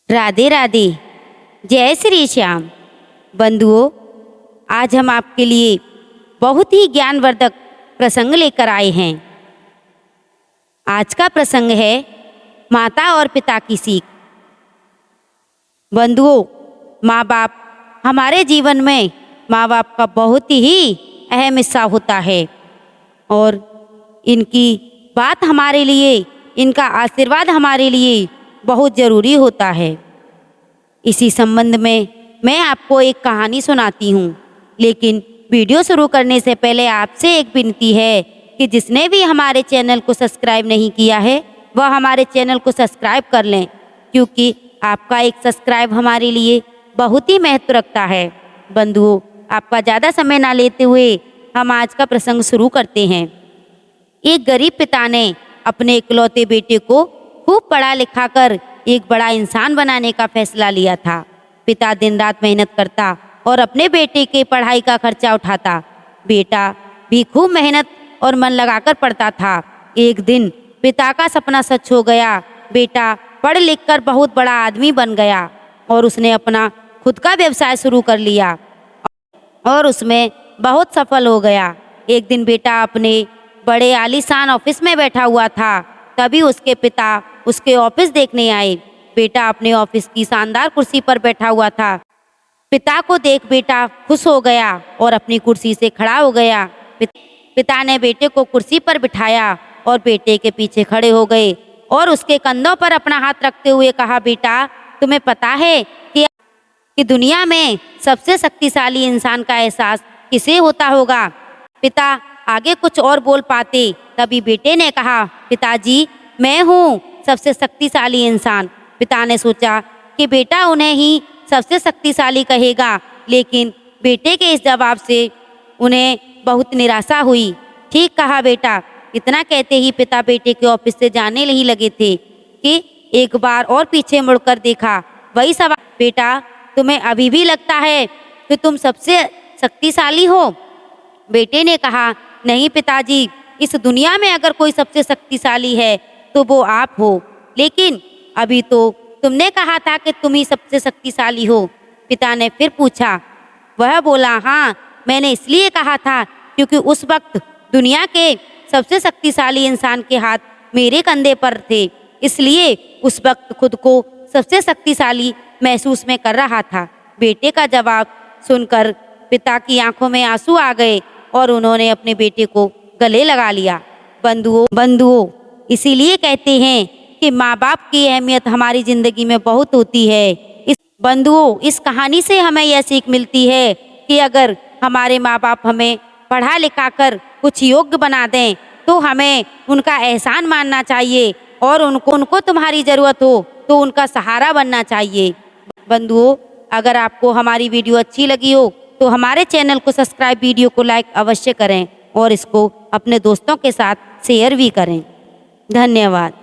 राधे राधे। जय श्री श्याम। बंधुओं, आज हम आपके लिए बहुत ही ज्ञानवर्धक प्रसंग लेकर आए हैं। आज का प्रसंग है माता और पिता की सीख। बंधुओं, माँ बाप हमारे जीवन में माँ बाप का बहुत ही अहम हिस्सा होता है और इनकी बात हमारे लिए, इनका आशीर्वाद हमारे लिए बहुत ज़रूरी होता है। इसी संबंध में मैं आपको एक कहानी सुनाती हूँ, लेकिन वीडियो शुरू करने से पहले आपसे एक विनती है कि जिसने भी हमारे चैनल को सब्सक्राइब नहीं किया है वह हमारे चैनल को सब्सक्राइब कर लें, क्योंकि आपका एक सब्सक्राइब हमारे लिए बहुत ही महत्व रखता है। बंधुओं, आपका ज़्यादा समय ना लेते हुए हम आज का प्रसंग शुरू करते हैं। एक गरीब पिता ने अपने इकलौते बेटे को खूब पढ़ा लिखा कर एक बड़ा इंसान बनाने का फैसला लिया था। पिता दिन रात मेहनत करता और अपने बेटे के पढ़ाई का खर्चा उठाता। बेटा भी खूब मेहनत और मन लगाकर पढ़ता था। एक दिन पिता का सपना सच हो गया। बेटा पढ़ लिख कर बहुत बड़ा आदमी बन गया और उसने अपना खुद का व्यवसाय शुरू कर लिया और उसमें बहुत सफल हो गया। एक दिन बेटा अपने बड़े आलीशान ऑफिस में बैठा हुआ था, तभी उसके पिता उसके ऑफिस देखने आए। बेटा अपने ऑफिस की शानदार कुर्सी पर बैठा हुआ था। पिता को देख बेटा खुश हो गया और अपनी कुर्सी से खड़ा हो गया। पिता ने बेटे को कुर्सी पर बिठाया और बेटे के पीछे खड़े हो गए और उसके कंधों पर अपना हाथ रखते हुए कहा, बेटा तुम्हें पता है कि दुनिया में सबसे शक्तिशाली इंसान का एहसास किसे होता होगा। पिता आगे कुछ और बोल पाते, तभी बेटे ने कहा, पिताजी मैं हूँ सबसे शक्तिशाली इंसान। पिता ने सोचा कि बेटा उन्हें ही सबसे शक्तिशाली कहेगा, लेकिन बेटे के इस जवाब से उन्हें बहुत निराशा हुई। ठीक कहा बेटा। इतना कहते ही पिता बेटे के ऑफिस से जाने नहीं लगे थे कि एक बार और पीछे मुड़कर देखा। वही सवाल, बेटा तुम्हें अभी भी लगता है कि तुम सबसे शक्तिशाली हो? बेटे ने कहा, नहीं पिताजी, इस दुनिया में अगर कोई सबसे शक्तिशाली है तो वो आप हो, लेकिन अभी तो तुमने कहा था कि तुम ही सबसे शक्तिशाली हो। पिता ने फिर पूछा। वह बोला, हाँ मैंने इसलिए कहा था क्योंकि उस वक्त दुनिया के सबसे शक्तिशाली इंसान के हाथ मेरे कंधे पर थे, इसलिए उस वक्त खुद को सबसे शक्तिशाली महसूस में कर रहा था। बेटे का जवाब सुनकर पिता की आंखों में आंसू आ गए और उन्होंने अपने बेटे को गले लगा लिया। बंधुओं, इसीलिए कहते हैं कि माँ बाप की अहमियत हमारी ज़िंदगी में बहुत होती है। इस कहानी से हमें यह सीख मिलती है कि अगर हमारे माँ बाप हमें पढ़ा लिखा कर कुछ योग्य बना दें तो हमें उनका एहसान मानना चाहिए और उनको तुम्हारी ज़रूरत हो तो उनका सहारा बनना चाहिए। बंधुओं, अगर आपको हमारी वीडियो अच्छी लगी हो तो हमारे चैनल को सब्सक्राइब, वीडियो को लाइक अवश्य करें और इसको अपने दोस्तों के साथ शेयर भी करें। धन्यवाद।